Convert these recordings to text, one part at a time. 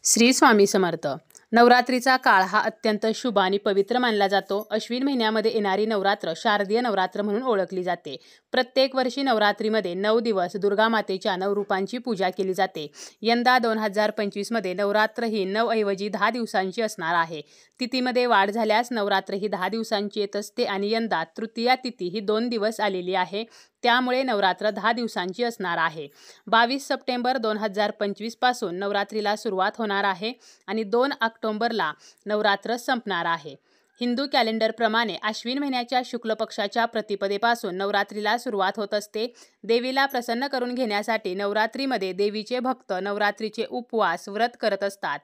श्री स्वामी समर्थ. नवरात्रीचा काळ हा अत्यंत शुभ आणि पवित्र मानला जातो. अश्विन महिन्यामध्ये येणारी नवरात्र शारदीय नवरात्र म्हणून ओळखली जाते. प्रत्येक वर्षी नवरात्रीमध्ये 9 दिवस दुर्गा मातेच्या 9 रूपांची पूजा केली जाते. यंदा 2025 मध्ये नवरात्र ही 9 ऐवजी 10 दिवसांची असणार आहे. तिथीमध्ये वाढ झाल्यास नवरात्र ही 10 दिवसांची येत असते आणि यंदा तृतीया तिथी ही 2 दिवस आलेली आहे. त्यामुळे नवरात्र 10 दिवसांची असणार आहे. 22 सप्टेंबर 2025 पासून नवरात्रीला सुरुवात होणार आहे आणि 2 ऑक्टोबरला नवरात्र संपणार आहे. हिंदू कॅलेंडरप्रमाणे अश्विन महिन्याच्या शुक्ल पक्षाच्या प्रतिपदेपासून नवरात्रीला सुरुवात होत असते. देवीला प्रसन्न करून घेण्यासाठी नवरात्रीमध्ये देवीचे भक्त नवरात्रीचे उपवास व्रत करत असतात.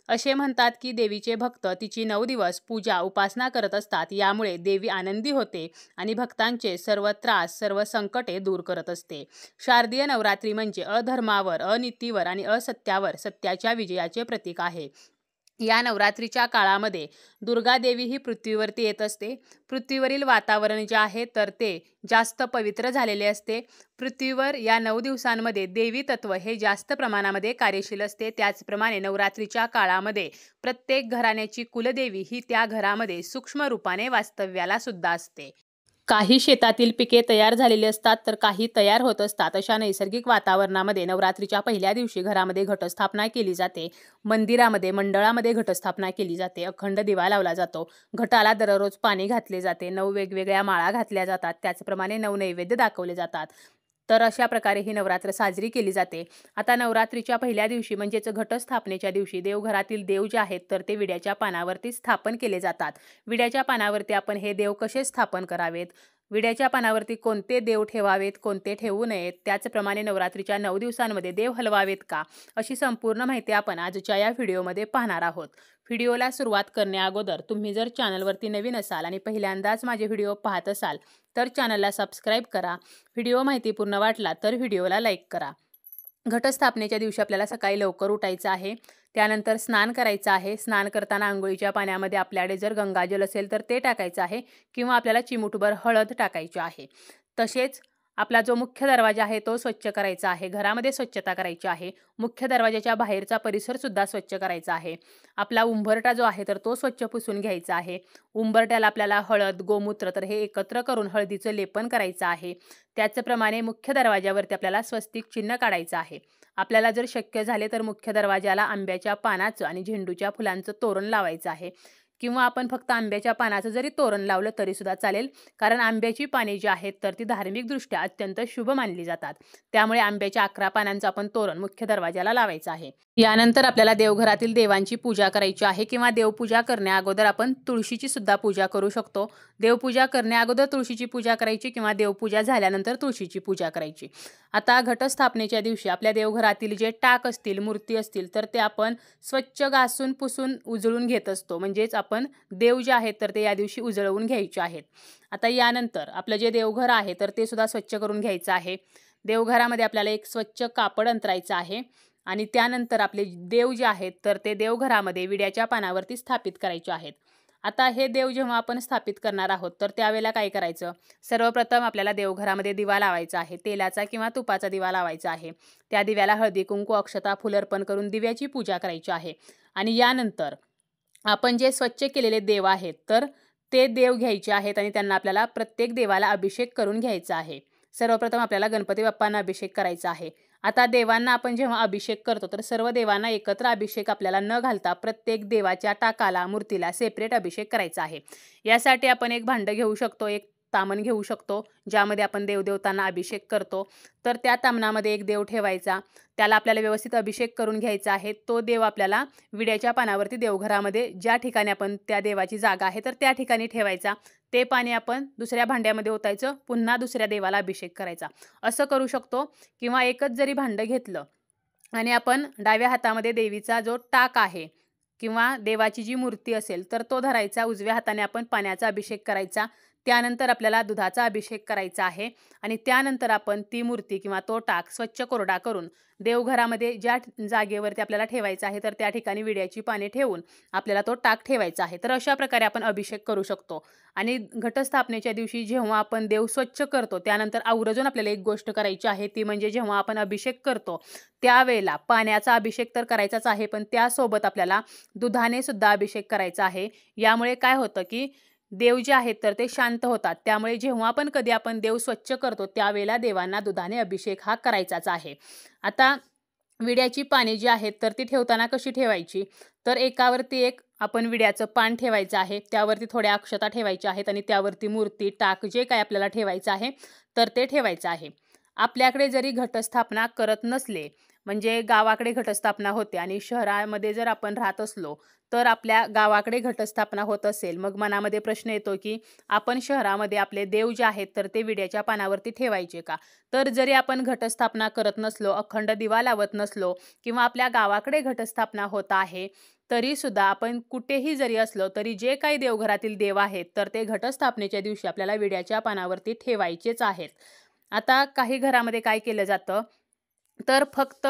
असे म्हणतात की देवीचे भक्त तिची 9 दिवस पूजा उपासना करत असतात. यामुळे देवी आनंदी होते आणि भक्तांचे सर्व त्रास सर्व संकटे दूर करत असते. शारदीय नवरात्री म्हणजे अधर्मावर अनीतीवर आणि असत्यावर सत्याच्या विजयाचे प्रतीक आहे. या नवरात्रीच्या काळामध्ये दुर्गा देवी ही पृथ्वीवरती येत असते. पृथ्वीवरील वातावरण जे आहे तर ते जास्त पवित्र झालेले असते. पृथ्वीवर या 9 दिवसांमध्ये देवी तत्व हे जास्त प्रमाणामध्ये कार्यशील असते. त्याचप्रमाणे नवरात्रीच्या काळामध्ये प्रत्येक घराण्याची कुलदेवी ही त्या घरामध्ये सूक्ष्म रूपाने वास्तव्याला सुद्धा असते. काही शेतातील पिके तयार झालेली असतात तर काही तयार होत असतात. अशा नैसर्गिक वातावरणामध्ये नवरात्रीच्या पहिल्या दिवशी घरामध्ये घटस्थापना केली जाते. मंदिरामध्ये मंडळामध्ये घटस्थापना केली जाते. अखंड दिवा लावला जातो. घटाला दररोज पाणी घातले जाते. 9 वेगवेगळ्या माळा घातल्या जातात. त्याचप्रमाणे 9 नैवेद्य दाखवले जातात. तर अशा प्रकारे ही नवरात्र साजरी केली जाते. आता नवरात्रीच्या पहिल्या दिवशी म्हणजेच घटस्थापनेच्या दिवशी देवघरातील देव जे आहेत तर ते विड्याच्या पानावरती स्थापन केले जातात. विड्याच्या पानावरती आपण हे देव कसे स्थापन करावेत, विड्याच्या पानावरती कोणते देव ठेवावेत, कोणते ठेवू नयेत, त्याचप्रमाणे नवरात्रीच्या 9 दिवसांमध्ये देव हलवावेत का, अशी संपूर्ण माहिती आपण आजच्या या व्हिडिओमध्ये पाहणार आहोत. व्हिडिओला सुरुवात करण्याअगोदर तुम्ही जर चॅनलवरती नवीन असाल आणि पहिल्यांदाच माझे व्हिडिओ पाहत असाल तर चॅनलला सबस्क्राईब करा. व्हिडिओ माहितीपूर्ण वाटला तर व्हिडिओला लाईक करा. घटस्थापनेच्या दिवशी आपल्याला सकाळी लवकर उठायचं आहे. त्यानंतर स्नान करायचं आहे. स्नान करताना आंघोळीच्या पाण्यामध्ये आपल्याकडे जर गंगाजल असेल तर ते टाकायचं आहे किंवा आपल्याला चिमूटभर हळद टाकायची आहे. तसेच आपला जो मुख्य दरवाजा आहे तो स्वच्छ करायचा आहे. घरामध्ये स्वच्छता करायची आहे. मुख्य दरवाजाच्या बाहेरचा परिसर सुद्धा स्वच्छ करायचा आहे. आपला उंबरटा जो आहे तर तो स्वच्छ पुसून घ्यायचा आहे. उंबरट्याला आपल्याला हळद गोमूत्र तर हे एकत्र करून हळदीचं लेपन करायचं आहे. त्याचप्रमाणे मुख्य दरवाजावरती आपल्याला स्वस्तिक चिन्ह काढायचं आहे. आपल्याला जर शक्य झाले तर मुख्य दरवाजाला आंब्याच्या पानाचं आणि झेंडूच्या फुलांचं तोरण लावायचं आहे किंवा आपण फक्त आंब्याच्या पानाचं जरी तोरण लावलं तरी सुद्धा चालेल. कारण आंब्याची पाने जी आहेत तर ती धार्मिकदृष्ट्या अत्यंत शुभ मानली जातात. त्यामुळे आंब्याच्या 11 पानांचं आपण तोरण मुख्य दरवाजाला लावायचं आहे. यानंतर आपल्याला देवघरातील देवांची पूजा करायची आहे किंवा देवपूजा करण्याअगोदर आपण तुळशीची सुद्धा पूजा करू शकतो. देवपूजा करण्याअगोदर तुळशीची पूजा करायची किंवा देवपूजा झाल्यानंतर तुळशीची पूजा करायची. आता घटस्थापनेच्या दिवशी आपल्या देवघरातील जे टाक असतील मूर्ती असतील तर ते आपण स्वच्छ घासून पुसून उजळून घेत असतो. म्हणजेच आपण देव जे आहेत तर ते या दिवशी उजळवून घ्यायचे आहेत. आता यानंतर आपलं जे देवघर आहे तर ते सुद्धा स्वच्छ करून घ्यायचं आहे. देवघरामध्ये आपल्याला एक स्वच्छ कापड अंतरायचं आहे आणि त्यानंतर आपले देव जे आहेत तर ते देवघरामध्ये विड्याच्या पानावरती स्थापित करायचे आहेत. आता हे देव जेव्हा आपण स्थापित करणार आहोत तर त्यावेळेला काय करायचं, सर्वप्रथम आपल्याला देवघरामध्ये दिवा लावायचा आहे. तेलाचा किंवा तुपाचा दिवा लावायचा आहे. त्या दिव्याला हळदी कुंकू अक्षता फुल अर्पण करून दिव्याची पूजा करायची आहे. आणि यानंतर आपण जे स्वच्छ केलेले देव आहेत तर ते देव घ्यायचे आहेत आणि त्यांना आपल्याला प्रत्येक देवाला अभिषेक करून घ्यायचा आहे. सर्वप्रथम आपल्याला गणपती बाप्पांना अभिषेक करायचा आहे. आता देवांना आपण जेव्हा अभिषेक करतो तर सर्व देवांना एकत्र अभिषेक आपल्याला न घालता प्रत्येक देवाच्या टाकाला मूर्तीला सेपरेट अभिषेक करायचा आहे. यासाठी आपण एक भांडं घेऊ शकतो, एक तामण घेऊ शकतो ज्यामध्ये आपण देवदेवतांना अभिषेक करतो. तर त्या तामणामध्ये एक देव ठेवायचा, त्याला आपल्याला व्यवस्थित अभिषेक करून घ्यायचा आहे. तो देव आपल्याला विड्याच्या पानावरती देवघरामध्ये ज्या ठिकाणी आपण त्या देवाची जागा आहे तर त्या ठिकाणी ठेवायचा. ते पाणी आपण दुसऱ्या भांड्यामध्ये ओतायचं, पुन्हा दुसऱ्या देवाला अभिषेक करायचा. असं करू शकतो किंवा एकच जरी भांडं घेतलं आणि आपण डाव्या हातामध्ये देवीचा जो टाक आहे किंवा देवाची जी मूर्ती असेल तर तो धरायचा, उजव्या हाताने आपण पाण्याचा अभिषेक करायचा. त्यानंतर आपल्याला दुधाचा अभिषेक करायचा आहे आणि त्यानंतर आपण ती मूर्ती किंवा तो टाक स्वच्छ कोरडा करून देवघरामध्ये ज्या जागेवरती आपल्याला ठेवायचा आहे तर त्या ठिकाणी विड्याची पाने ठेवून आपल्याला तो टाक ठेवायचा आहे। तर अशा प्रकारे आपण अभिषेक करू शकतो। आणि घटस्थापनेच्या दिवशी जेव्हा आपण देव स्वच्छ करतो त्यानंतर आवर्जून आपल्याला एक गोष्ट करायची आहे, ती म्हणजे जेव्हा आपण अभिषेक करतो त्यावेळेला पाण्याचा अभिषेक तर करायचाच आहे, पण त्यासोबत आपल्याला दुधाने सुद्धा अभिषेक करायचा आहे। यामुळे काय होतं की देव जे आहेत तर ते शांत होतात। त्यामुळे जेव्हा पण कधी आपण देव स्वच्छ करतो त्यावेळेला देवांना दुधाने अभिषेक हा करायचाच आहे। आता विड्याची पाने जी आहेत तर ती ठेवताना कशी ठेवायची, तर एकावरती एक आपण विड्याचं पान ठेवायचं आहे, त्यावरती थोड्या अक्षता ठेवायच्या आहेत आणि त्यावरती मूर्ती टाक जे काय आपल्याला ठेवायचं आहे तर ते ठेवायचं आहे। आपल्याकडे जरी घटस्थापना करत नसले, म्हणजे गावाकडे घटस्थापना होते आणि शहरामध्ये जर आपण राहत असलो तर आपल्या गावाकडे घटस्थापना होत असेल, मग मनामध्ये प्रश्न येतो की आपण शहरामध्ये आपले देव जे आहेत तर ते विड्याच्या पानावरती ठेवायचे का। तर जरी आपण घटस्थापना करत नसलो, अखंड दिवा लावत नसलो किंवा आपल्या गावाकडे घटस्थापना होत आहे तरी सुद्धा आपण कुठेही जरी असलो तरी जे काही देवघरातील देव आहेत तर ते घटस्थापनेच्या दिवशी आपल्याला विड्याच्या पानावरती ठेवायचेच आहेत। आता काही घरामध्ये काय केलं जातं, तर फक्त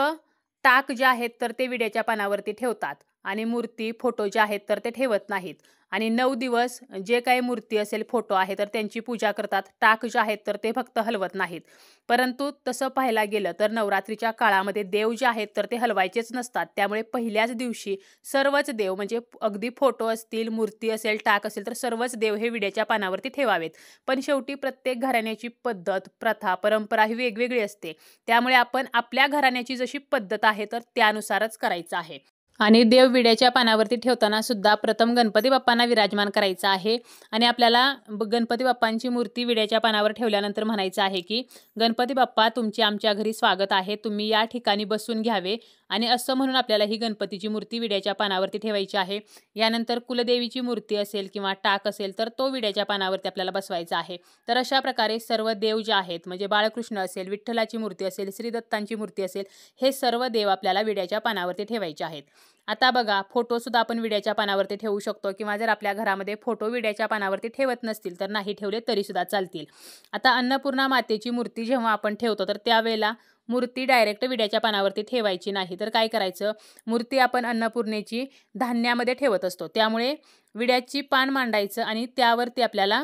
टाक जे आहेत तर ते विड्याच्या पानावरती ठेवतात आणि मूर्ती फोटो जे आहेत तर ते ठेवत नाहीत आणि 9 दिवस जे काही मूर्ती असेल फोटो आहे तर त्यांची पूजा करतात। टाक जे आहेत तर ते फक्त हलवत नाहीत। परंतु तसं पाहायला गेलं तर नवरात्रीच्या काळामध्ये देव जे आहेत तर ते हलवायचेच नसतात। त्यामुळे पहिल्याच दिवशी सर्वच देव म्हणजे अगदी फोटो असतील, मूर्ती असेल, टाक असेल तर सर्वच देव हे विड्याच्या पानावरती ठेवावेत। पण शेवटी प्रत्येक घराण्याची पद्धत, प्रथा, परंपरा ही वेगवेगळी असते। त्यामुळे आपण आपल्या घराण्याची जशी पद्धत आहे तर त्यानुसारच करायचं आहे। आणि देव विड्याच्या पानावरती ठेवताना सुद्धा प्रथम गणपती बाप्पांना विराजमान करायचं आहे आणि आपल्याला गणपती बाप्पांची मूर्ती विड्याच्या पानावर ठेवल्यानंतर म्हणायचं आहे की गणपती बाप्पा तुमचे आमच्या घरी स्वागत आहे, तुम्ही या ठिकाणी बसून घ्यावे। आणि असं म्हणून आपल्याला ही गणपतीची मूर्ती विड्याच्या पानावरती ठेवायची आहे। यानंतर कुलदेवीची मूर्ती असेल किंवा टाक असेल तर तो विड्याच्या पानावरती आपल्याला बसवायचा आहे। तर अशा प्रकारे सर्व देव जे आहेत, म्हणजे बाळकृष्ण असेल, विठ्ठलाची मूर्ती असेल, श्री दत्तांची मूर्ती असेल, हे सर्व देव आपल्याला विड्याच्या पानावरती ठेवायचे आहेत। आता बघा, फोटो सुद्धा आपण विड्याच्या पानावरती ठेवू शकतो किंवा जर आपल्या घरामध्ये फोटो विड्याच्या पानावरती ठेवत नसतील तर नाही ठेवले तरी सुद्धा चालतील। आता अन्नपूर्णा मातेची मूर्ती जेव्हा आपण ठेवतो तर त्यावेळेला मूर्ती डायरेक्ट विड्याच्या पानावरती ठेवायची नाही, तर काय करायचं, मूर्ती आपण अन्नपूर्णेची धान्यामध्ये ठेवत असतो। त्यामुळे विड्याची पान मांडायचं आणि त्यावरती आपल्याला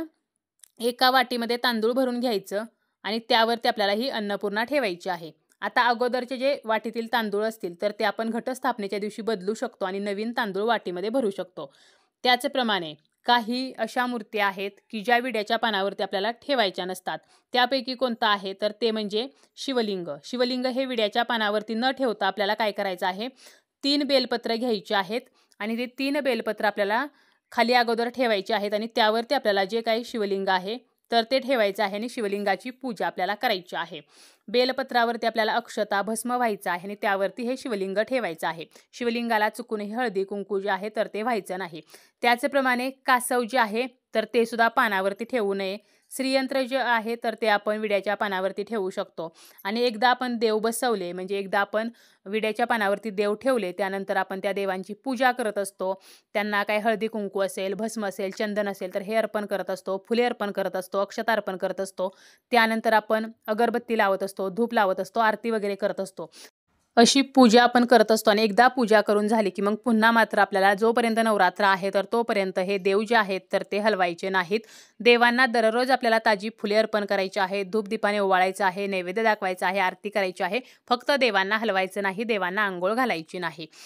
एका वाटीमध्ये तांदूळ भरून घ्यायचं आणि त्यावरती आपल्याला ही अन्नपूर्णा ठेवायची आहे। आता अगोदरचे जे वाटीतील तांदूळ असतील तर ते आपण घटस्थापनेच्या दिवशी बदलू शकतो आणि नवीन तांदूळ वाटीमध्ये भरू शकतो। त्याचप्रमाणे काही अशा मूर्ती आहेत की ज्या विड्याच्या पानावरती आपल्याला ठेवायच्या नसतात। त्यापैकी कोणतं आहे तर ते म्हणजे शिवलिंग। शिवलिंग हे विड्याच्या पानावरती न ठेवता आपल्याला काय करायचं आहे, 3 बेलपत्र घ्यायची आहेत आणि ते 3 बेलपत्र आपल्याला खाली अगोदर ठेवायचे आहेत आणि त्यावरती आपल्याला जे काही शिवलिंग आहे तर ते ठेवायचं आहे आणि शिवलिंगाची पूजा आपल्याला करायची आहे। बेलपत्रावरती आपल्याला अक्षता, भस्म व्हायचं आहे आणि त्यावरती हे शिवलिंग ठेवायचं आहे। शिवलिंगाला चुकूनही हळदी कुंकू जे आहे तर ते व्हायचं नाही। त्याचप्रमाणे कासव जे आहे तर ते सुद्धा पानावरती ठेवू नये। श्रीयंत्र जे आहे तर ते आपण विड्याच्या पानावरती ठेवू शकतो आणि एकदा आपण देव बसवले, म्हणजे एकदा आपण विड्याच्या पानावरती देव ठेवले त्यानंतर आपण त्या देवांची पूजा करत असतो। त्यांना काही हळदी कुंकू असेल, भस्म असेल, चंदन असेल तर हे अर्पण करत असतो, फुले अर्पण करत असतो, अक्षता अर्पण करत असतो। त्यानंतर आपण अगरबत्ती लावत असतो, धूप लावत असतो, आरती वगैरे करत असतो। अशी पूजा आपण करत असतो आणि एकदा पूजा करून झाली की मग पुन्हा मात्र आपल्याला जोपर्यंत नवरात्र आहे तर तोपर्यंत हे देव जे आहेत तर ते हलवायचे नाहीत। देवांना दररोज आपल्याला ताजी फुले अर्पण करायची आहे, धूपदीपाने ओवाळायचं आहे, नैवेद्य दाखवायचा आहे, आरती करायची आहे। फक्त देवांना हलवायचं नाही, देवांना अंघोळ घालायची नाही।